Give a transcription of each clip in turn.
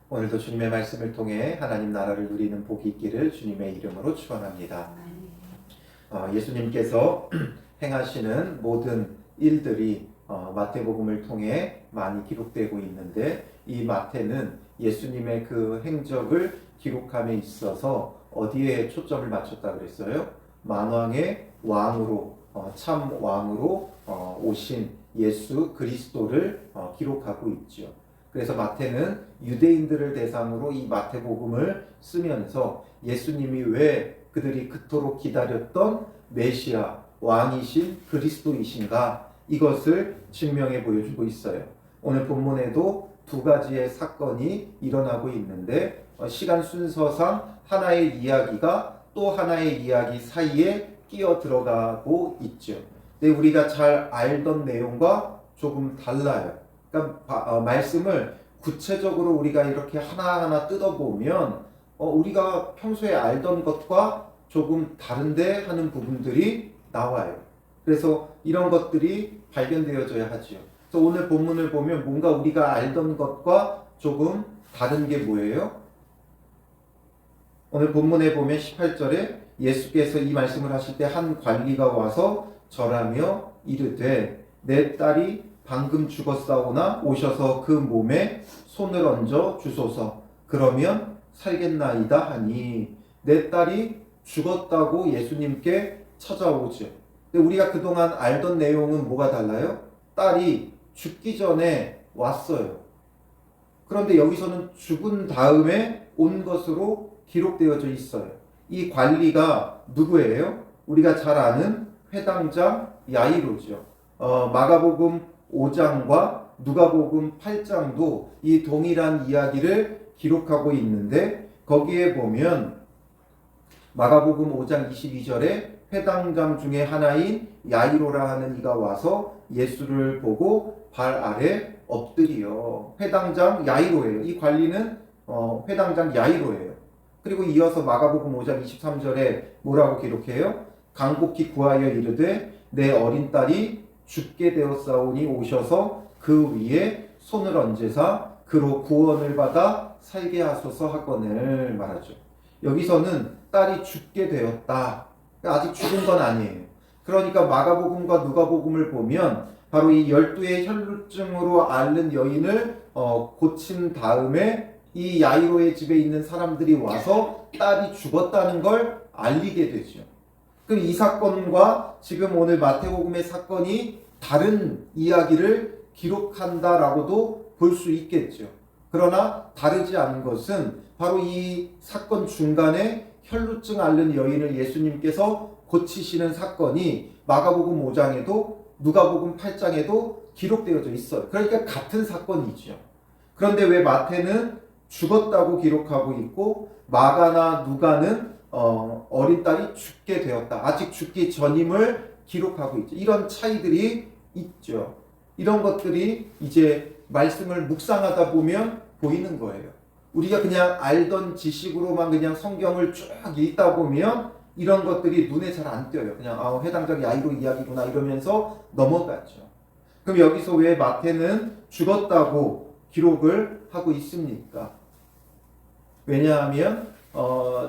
오늘도 주님의 말씀을 통해 하나님 나라를 누리는 복이 있기를 주님의 이름으로 축원합니다. 예수님께서 행하시는 모든 일들이 마태복음을 통해 많이 기록되고 있는데, 이 마태는 예수님의 그 행적을 기록함에 있어서 어디에 초점을 맞췄다 그랬어요? 만왕의 왕으로, 참 왕으로 오신 예수 그리스도를 기록하고 있죠. 그래서 마태는 유대인들을 대상으로 이 마태복음을 쓰면서 예수님이 왜 그들이 그토록 기다렸던 메시아 왕이신 그리스도이신가, 이것을 증명해 보여주고 있어요. 오늘 본문에도 두 가지의 사건이 일어나고 있는데, 시간 순서상 하나의 이야기가 또 하나의 이야기 사이에 끼어 들어가고 있죠. 근데 우리가 잘 알던 내용과 조금 달라요. 그러니까 말씀을 구체적으로 우리가 이렇게 하나하나 뜯어보면 우리가 평소에 알던 것과 조금 다른데 하는 부분들이 나와요. 그래서 이런 것들이 발견되어져야 하죠. 그래서 오늘 본문을 보면 뭔가 우리가 알던 것과 조금 다른 게 뭐예요? 오늘 본문에 보면 18절에 예수께서 이 말씀을 하실 때 한 관리가 와서 절하며 이르되 내 딸이 방금 죽었사오나 오셔서 그 몸에 손을 얹어 주소서. 그러면 살겠나이다 하니, 내 딸이 죽었다고 예수님께 찾아오죠. 근데 우리가 그동안 알던 내용은 뭐가 달라요? 딸이 죽기 전에 왔어요. 그런데 여기서는 죽은 다음에 온 것으로 기록되어져 있어요. 이 관리가 누구예요? 우리가 잘 아는 회당장 야이로죠. 마가복음 5장과 누가복음 8장도 이 동일한 이야기를 기록하고 있는데, 거기에 보면 마가복음 5장 22절에 회당장 중에 하나인 야이로라 하는 이가 와서 예수를 보고 발 아래 엎드리어. 회당장 야이로예요. 이 관리는 회당장 야이로예요. 그리고 이어서 마가복음 5장 23절에 뭐라고 기록해요? 간곡히 구하여 이르되 내 어린 딸이 죽게 되었사오니 오셔서 그 위에 손을 얹으사 그로 구원을 받아 살게 하소서 하거늘 말하죠. 여기서는 딸이 죽게 되었다. 아직 죽은 건 아니에요. 그러니까 마가복음과 누가복음을 보면 바로 이 12의 혈루증으로 앓는 여인을 고친 다음에 이 야이로의 집에 있는 사람들이 와서 딸이 죽었다는 걸 알리게 되죠. 그럼 이 사건과 지금 오늘 마태복음의 사건이 다른 이야기를 기록한다라고도 볼 수 있겠죠. 그러나 다르지 않은 것은 바로 이 사건 중간에 혈루증 앓는 여인을 예수님께서 고치시는 사건이 마가복음 5장에도 누가복음 8장에도 기록되어져 있어요. 그러니까 같은 사건이죠. 그런데 왜 마태는 죽었다고 기록하고 있고 마가나 누가는 어린 딸이 죽게 되었다, 아직 죽기 전임을 기록하고 있죠. 이런 차이들이 있죠. 이런 것들이 이제 말씀을 묵상하다 보면 보이는 거예요. 우리가 그냥 알던 지식으로만 그냥 성경을 쭉 읽다 보면 이런 것들이 눈에 잘 안 띄어요. 그냥 해당장 야이로 이야기구나 이러면서 넘어갔죠. 그럼 여기서 왜 마태는 죽었다고 기록을 하고 있습니까? 왜냐하면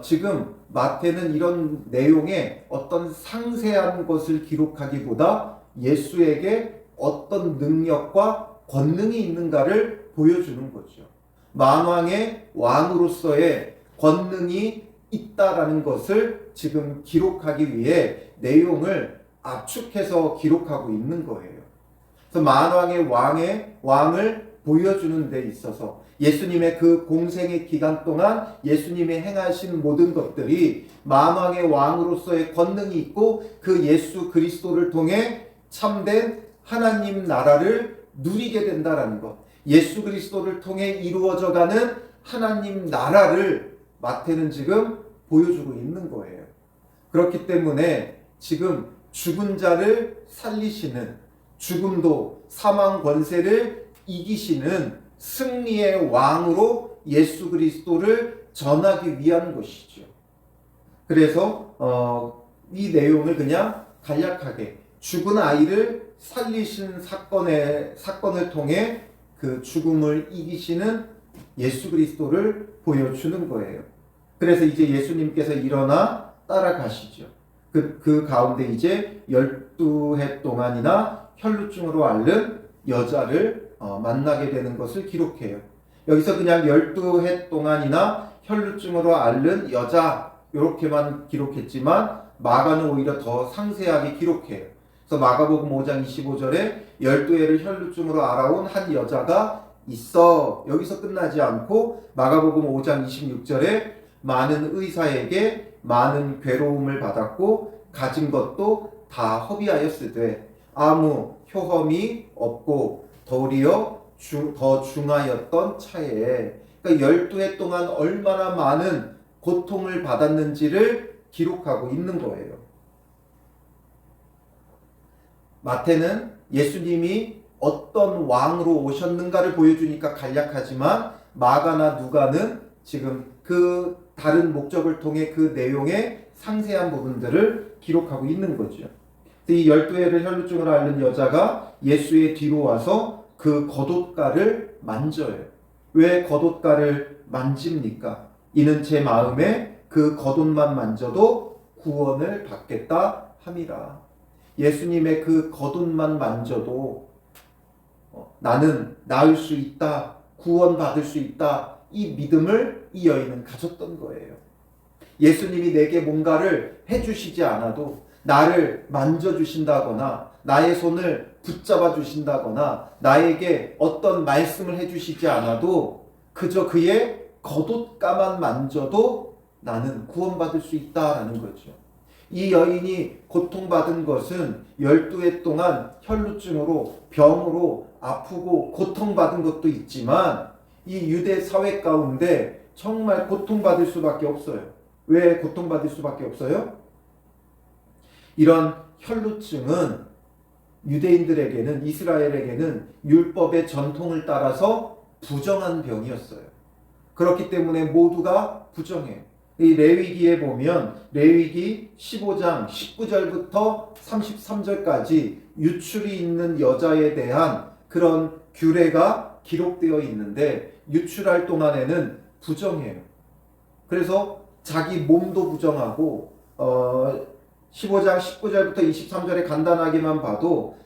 지금 마태는 이런 내용에 어떤 상세한 것을 기록하기보다 예수에게 어떤 능력과 권능이 있는가를 보여주는 거죠. 만왕의 왕으로서의 권능이 있다라는 것을 지금 기록하기 위해 내용을 압축해서 기록하고 있는 거예요. 그래서 만왕의 왕을 보여주는 데 있어서 예수님의 그 공생의 기간 동안 예수님이 행하신 모든 것들이 만왕의 왕으로서의 권능이 있고 그 예수 그리스도를 통해 참된 하나님 나라를 누리게 된다라는 것, 예수 그리스도를 통해 이루어져가는 하나님 나라를 마태는 지금 보여주고 있는 거예요. 그렇기 때문에 지금 죽은 자를 살리시는, 죽음도 사망 권세를 이기시는 승리의 왕으로 예수 그리스도를 전하기 위한 것이죠. 그래서 이 내용을 그냥 간략하게 죽은 아이를 살리신 사건을 통해 그 죽음을 이기시는 예수 그리스도를 보여주는 거예요. 그래서 이제 예수님께서 일어나 따라가시죠. 그 가운데 이제 12해 동안이나 혈루증으로 앓는 여자를 만나게 되는 것을 기록해요. 여기서 그냥 12해 동안이나 혈루증으로 앓는 여자 이렇게만 기록했지만 마가는 오히려 더 상세하게 기록해요. 그래서 마가복음 5장 25절에 12해를 혈루증으로 앓아온 한 여자가 있어. 여기서 끝나지 않고 마가복음 5장 26절에 많은 의사에게 많은 괴로움을 받았고 가진 것도 다 허비하였으되 아무 효험이 없고 도리어 더 중하였던 차에, 그러니까 12해 동안 얼마나 많은 고통을 받았는지를 기록하고 있는 거예요. 마태는 예수님이 어떤 왕으로 오셨는가를 보여주니까 간략하지만 마가나 누가는 지금 그 다른 목적을 통해 그 내용의 상세한 부분들을 기록하고 있는 거죠. 이 12해를 혈루증을 앓는 여자가 예수의 뒤로 와서 그 겉옷가를 만져요. 왜 겉옷가를 만집니까? 이는 제 마음에 그 겉옷만 만져도 구원을 받겠다 함이라. 예수님의 그 겉옷만 만져도 나는 나을 수 있다, 구원받을 수 있다, 이 믿음을 이 여인은 가졌던 거예요. 예수님이 내게 뭔가를 해주시지 않아도 나를 만져주신다거나 나의 손을 붙잡아 주신다거나 나에게 어떤 말씀을 해주시지 않아도 그저 그의 겉옷가만 만져도 나는 구원받을 수 있다라는 거죠. 이 여인이 고통받은 것은 12해 동안 혈루증으로 병으로 아프고 고통받은 것도 있지만 이 유대 사회 가운데 정말 고통받을 수밖에 없어요. 왜 고통받을 수밖에 없어요? 이런 혈루증은 유대인들에게는, 이스라엘에게는 율법의 전통을 따라서 부정한 병이었어요. 그렇기 때문에 모두가 부정해요. 이 레위기에 보면 레위기 15장 19절부터 33절까지 유출이 있는 여자에 대한 그런 규례가 기록되어 있는데 유출할 동안에는 부정해요. 그래서 자기 몸도 부정하고 15장 19절부터 23절에 간단하게만 봐도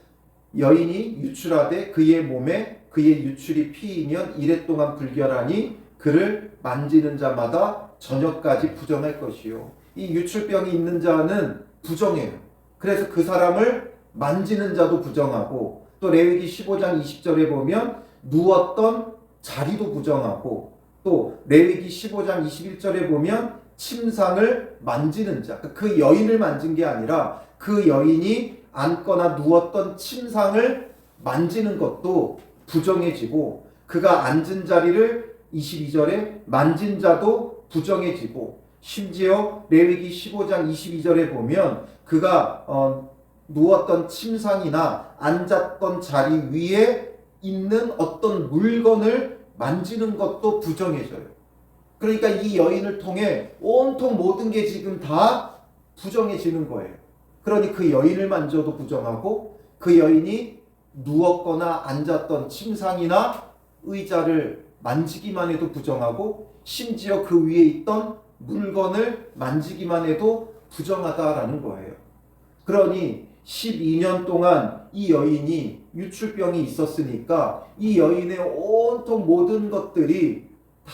여인이 유출하되 그의 몸에 그의 유출이 피이면 이래 동안 불결하니 그를 만지는 자마다 저녁까지 부정할 것이요. 이 유출병이 있는 자는 부정해요. 그래서 그 사람을 만지는 자도 부정하고 또 레위기 15장 20절에 보면 누웠던 자리도 부정하고 또 레위기 15장 21절에 보면 침상을 만지는 자, 그 여인을 만진 게 아니라 그 여인이 앉거나 누웠던 침상을 만지는 것도 부정해지고 그가 앉은 자리를 22절에 만진 자도 부정해지고 심지어 레위기 15장 22절에 보면 그가 누웠던 침상이나 앉았던 자리 위에 있는 어떤 물건을 만지는 것도 부정해져요. 그러니까 이 여인을 통해 온통 모든 게 지금 다 부정해지는 거예요. 그러니 그 여인을 만져도 부정하고 그 여인이 누웠거나 앉았던 침상이나 의자를 만지기만 해도 부정하고 심지어 그 위에 있던 물건을 만지기만 해도 부정하다라는 거예요. 그러니 12년 동안 이 여인이 유출병이 있었으니까 이 여인의 온통 모든 것들이 다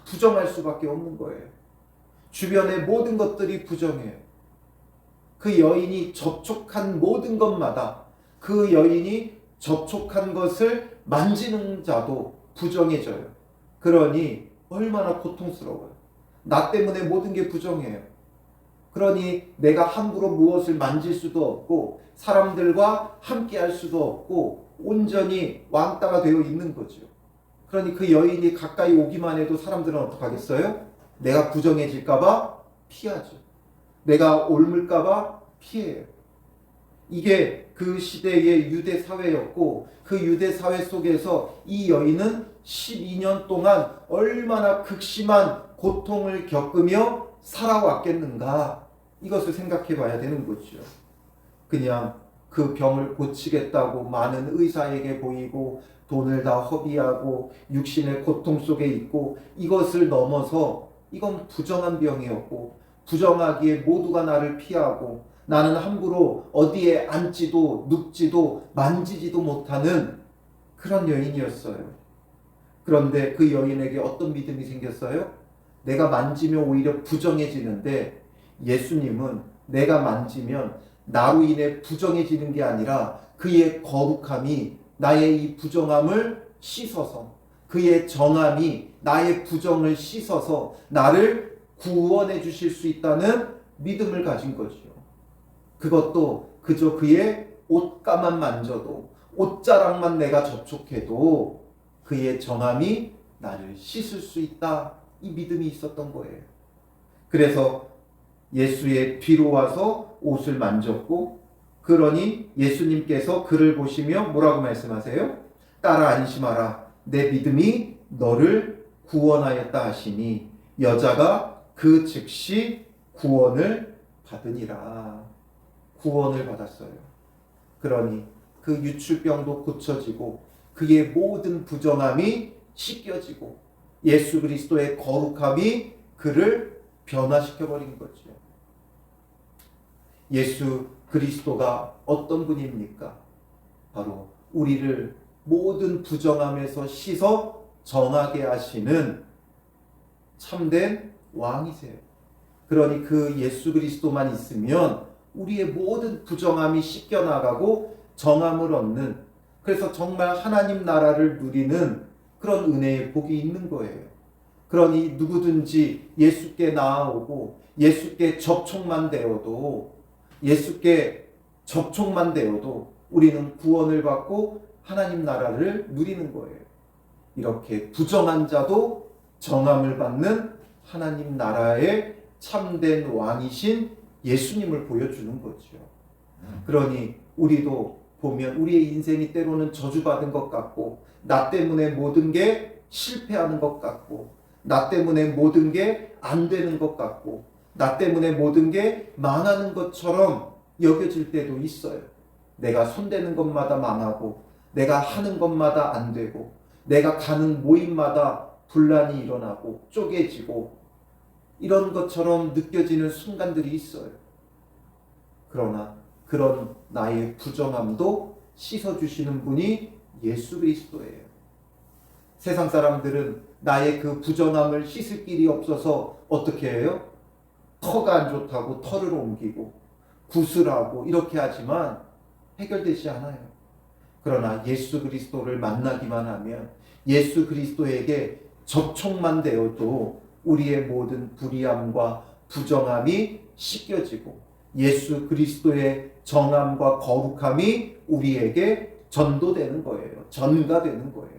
부정할 수밖에 없는 거예요. 주변의 모든 것들이 부정해요. 그 여인이 접촉한 모든 것마다 그 여인이 접촉한 것을 만지는 자도 부정해져요. 그러니 얼마나 고통스러워요. 나 때문에 모든 게 부정해요. 그러니 내가 함부로 무엇을 만질 수도 없고 사람들과 함께 할 수도 없고 온전히 왕따가 되어 있는 거죠. 그러니 그 여인이 가까이 오기만 해도 사람들은 어떡하겠어요? 내가 부정해질까봐 피하죠. 내가 옮을까봐 피해요. 이게 그 시대의 유대 사회였고 그 유대 사회 속에서 이 여인은 12년 동안 얼마나 극심한 고통을 겪으며 살아왔겠는가, 이것을 생각해 봐야 되는 거죠. 그냥 그 병을 고치겠다고 많은 의사에게 보이고 돈을 다 허비하고 육신의 고통 속에 있고, 이것을 넘어서 이건 부정한 병이었고, 부정하기에 모두가 나를 피하고 나는 함부로 어디에 앉지도 눕지도 만지지도 못하는 그런 여인이었어요. 그런데 그 여인에게 어떤 믿음이 생겼어요? 내가 만지면 오히려 부정해지는데, 예수님은 내가 만지면 나로 인해 부정해지는 게 아니라 그의 거룩함이 나의 이 부정함을 씻어서, 그의 정함이 나의 부정을 씻어서 나를 구원해 주실 수 있다는 믿음을 가진 거죠. 그것도 그저 그의 옷가만 만져도, 옷자락만 내가 접촉해도 그의 정함이 나를 씻을 수 있다, 이 믿음이 있었던 거예요. 그래서 예수의 뒤로 와서 옷을 만졌고, 그러니 예수님께서 그를 보시며 뭐라고 말씀하세요? 따라 안심하라, 내 믿음이 너를 구원하였다 하시니 여자가 그 즉시 구원을 받으니라. 구원을 받았어요. 그러니 그 유출병도 고쳐지고 그의 모든 부정함이 씻겨지고 예수 그리스도의 거룩함이 그를 변화시켜버린 거죠. 예수 그리스도가 어떤 분입니까? 바로 우리를 모든 부정함에서 씻어 정하게 하시는 참된 왕이세요. 그러니 그 예수 그리스도만 있으면 우리의 모든 부정함이 씻겨나가고 정함을 얻는, 그래서 정말 하나님 나라를 누리는 그런 은혜의 복이 있는 거예요. 그러니 누구든지 예수께 나아오고 예수께 접촉만 되어도 우리는 구원을 받고 하나님 나라를 누리는 거예요. 이렇게 부정한 자도 정함을 받는 하나님 나라의 참된 왕이신 예수님을 보여주는 거죠. 그러니 우리도 보면 우리의 인생이 때로는 저주받은 것 같고, 나 때문에 모든 게 실패하는 것 같고, 나 때문에 모든 게 안 되는 것 같고, 나 때문에 모든 게 망하는 것처럼 여겨질 때도 있어요. 내가 손대는 것마다 망하고, 내가 하는 것마다 안 되고, 내가 가는 모임마다 분란이 일어나고 쪼개지고, 이런 것처럼 느껴지는 순간들이 있어요. 그러나 그런 나의 부정함도 씻어주시는 분이 예수 그리스도예요. 세상 사람들은 나의 그 부정함을 씻을 길이 없어서 어떻게 해요? 터가 안 좋다고 터를 옮기고 구슬하고 이렇게 하지만 해결되지 않아요. 그러나 예수 그리스도를 만나기만 하면, 예수 그리스도에게 접촉만 되어도 우리의 모든 불의함과 부정함이 씻겨지고 예수 그리스도의 정함과 거룩함이 우리에게 전도되는 거예요. 전가되는 거예요.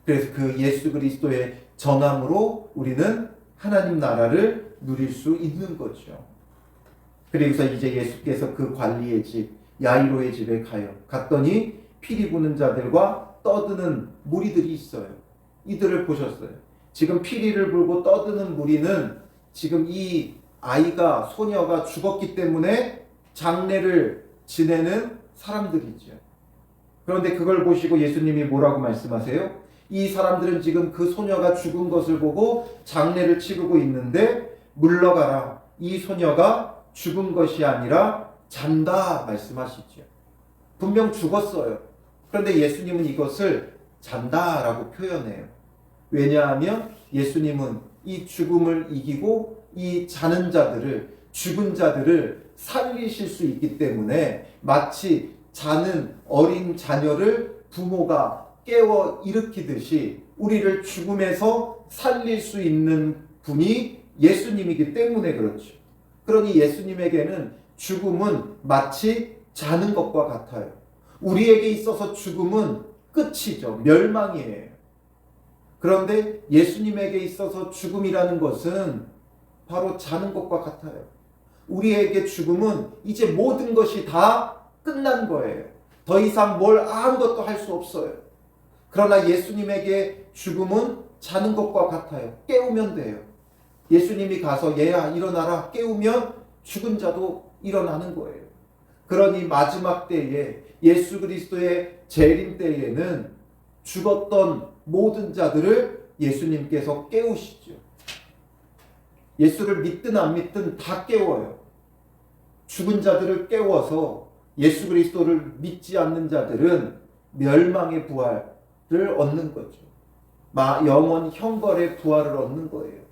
그래서 그 예수 그리스도의 정함으로 우리는 하나님 나라를 누릴 수 있는 거죠. 그래서 이제 예수께서 그 관리의 집 야이로의 집에 갔더니 피리 부는 자들과 떠드는 무리들이 있어요. 이들을 보셨어요. 지금 피리를 불고 떠드는 무리는 지금 이 아이가, 소녀가 죽었기 때문에 장례를 지내는 사람들이죠. 그런데 그걸 보시고 예수님이 뭐라고 말씀하세요? 이 사람들은 지금 그 소녀가 죽은 것을 보고 장례를 치르고 있는데, 물러가라, 이 소녀가 죽은 것이 아니라 잔다 말씀하시죠. 분명 죽었어요. 그런데 예수님은 이것을 잔다라고 표현해요. 왜냐하면 예수님은 이 죽음을 이기고 이 자는 자들을, 죽은 자들을 살리실 수 있기 때문에, 마치 자는 어린 자녀를 부모가 깨워 일으키듯이 우리를 죽음에서 살릴 수 있는 분이 예수님이기 때문에 그렇죠. 그러니 예수님에게는 죽음은 마치 자는 것과 같아요. 우리에게 있어서 죽음은 끝이죠. 멸망이에요. 그런데 예수님에게 있어서 죽음이라는 것은 바로 자는 것과 같아요. 우리에게 죽음은 이제 모든 것이 다 끝난 거예요. 더 이상 뭘 아무것도 할 수 없어요. 그러나 예수님에게 죽음은 자는 것과 같아요. 깨우면 돼요. 예수님이 가서 얘야 일어나라 깨우면 죽은 자도 일어나는 거예요. 그러니 마지막 때에 예수 그리스도의 재림 때에는 죽었던 모든 자들을 예수님께서 깨우시죠. 예수를 믿든 안 믿든 다 깨워요. 죽은 자들을 깨워서 예수 그리스도를 믿지 않는 자들은 멸망의 부활을 얻는 거죠. 영원 형벌의 부활을 얻는 거예요.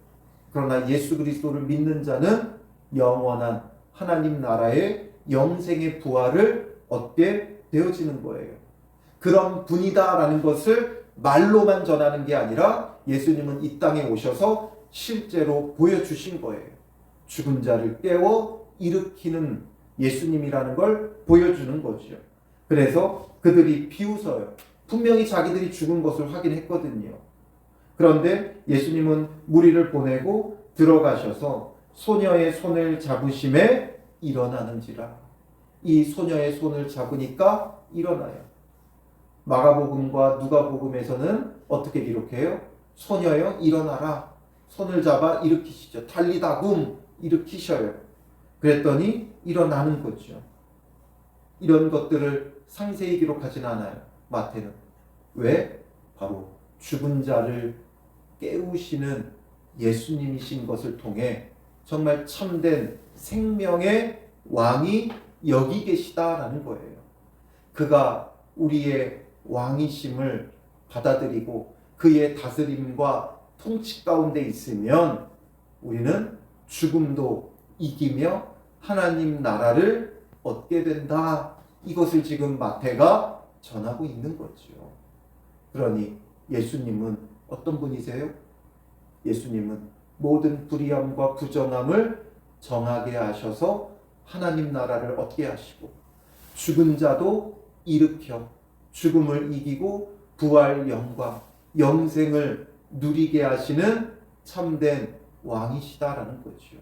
그러나 예수 그리스도를 믿는 자는 영원한 하나님 나라의 영생의 부활을 얻게 되어지는 거예요. 그런 분이다라는 것을 말로만 전하는 게 아니라 예수님은 이 땅에 오셔서 실제로 보여주신 거예요. 죽은 자를 깨워 일으키는 예수님이라는 걸 보여주는 거죠. 그래서 그들이 비웃어요. 분명히 자기들이 죽은 것을 확인했거든요. 그런데 예수님은 무리를 보내고 들어가셔서 소녀의 손을 잡으심에 일어나는지라. 이 소녀의 손을 잡으니까 일어나요. 마가복음과 누가복음에서는 어떻게 기록해요? 소녀여 일어나라. 손을 잡아 일으키시죠. 달리다굼 일으키셔요. 그랬더니 일어나는 거죠. 이런 것들을 상세히 기록하진 않아요. 마태는. 왜? 바로 죽은 자를 깨우시는 예수님이신 것을 통해 정말 참된 생명의 왕이 여기 계시다라는 거예요. 그가 우리의 왕이심을 받아들이고 그의 다스림과 통치 가운데 있으면 우리는 죽음도 이기며 하나님 나라를 얻게 된다. 이것을 지금 마태가 전하고 있는 거죠. 그러니 예수님은 어떤 분이세요? 예수님은 모든 불의함과 부정함을 정하게 하셔서 하나님 나라를 얻게 하시고 죽은 자도 일으켜 죽음을 이기고 부활 영광, 영생을 누리게 하시는 참된 왕이시다라는 거죠.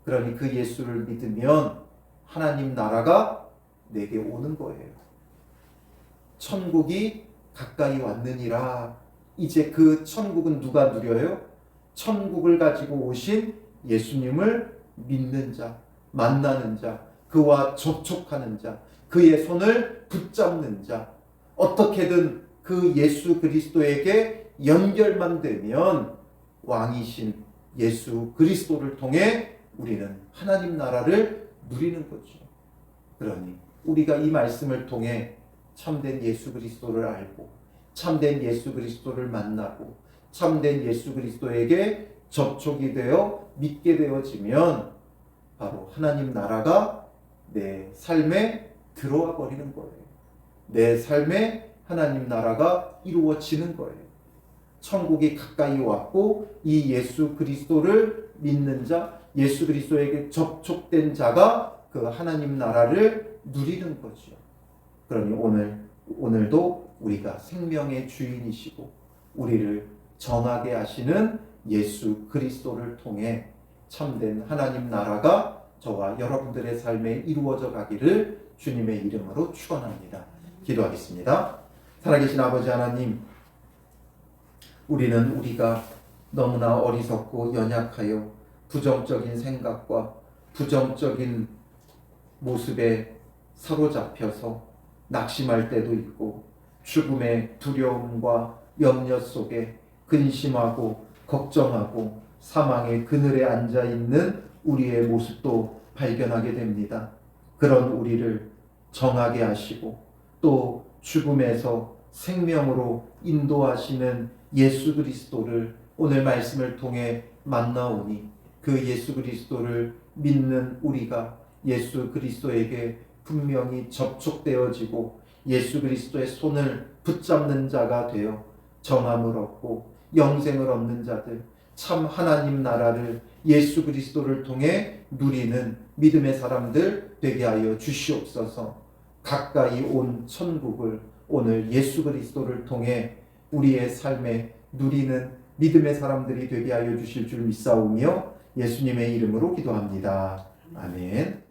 그러니 그 예수를 믿으면 하나님 나라가 내게 오는 거예요. 천국이 가까이 왔느니라. 이제 그 천국은 누가 누려요? 천국을 가지고 오신 예수님을 믿는 자, 만나는 자, 그와 접촉하는 자, 그의 손을 붙잡는 자, 어떻게든 그 예수 그리스도에게 연결만 되면 왕이신 예수 그리스도를 통해 우리는 하나님 나라를 누리는 거죠. 그러니 우리가 이 말씀을 통해 참된 예수 그리스도를 알고 참된 예수 그리스도를 만나고 참된 예수 그리스도에게 접촉이 되어 믿게 되어지면 바로 하나님 나라가 내 삶에 들어와 버리는 거예요. 내 삶에 하나님 나라가 이루어지는 거예요. 천국이 가까이 왔고 이 예수 그리스도를 믿는 자, 예수 그리스도에게 접촉된 자가 그 하나님 나라를 누리는 거죠. 그러니 오늘도 우리가 생명의 주인이시고 우리를 정하게 하시는 예수 그리스도를 통해 참된 하나님 나라가 저와 여러분들의 삶에 이루어져 가기를 주님의 이름으로 축원합니다. 기도하겠습니다. 살아계신 아버지 하나님, 우리가 너무나 어리석고 연약하여 부정적인 생각과 부정적인 모습에 사로잡혀서 낙심할 때도 있고 죽음의 두려움과 염려 속에 근심하고 걱정하고 사망의 그늘에 앉아 있는 우리의 모습도 발견하게 됩니다. 그런 우리를 정하게 하시고 또 죽음에서 생명으로 인도하시는 예수 그리스도를 오늘 말씀을 통해 만나오니 그 예수 그리스도를 믿는 우리가 예수 그리스도에게 분명히 접촉되어지고 예수 그리스도의 손을 붙잡는 자가 되어 정함을 얻고 영생을 얻는 자들, 참 하나님 나라를 예수 그리스도를 통해 누리는 믿음의 사람들 되게 하여 주시옵소서. 가까이 온 천국을 오늘 예수 그리스도를 통해 우리의 삶에 누리는 믿음의 사람들이 되게 하여 주실 줄 믿사오며 예수님의 이름으로 기도합니다. 아멘.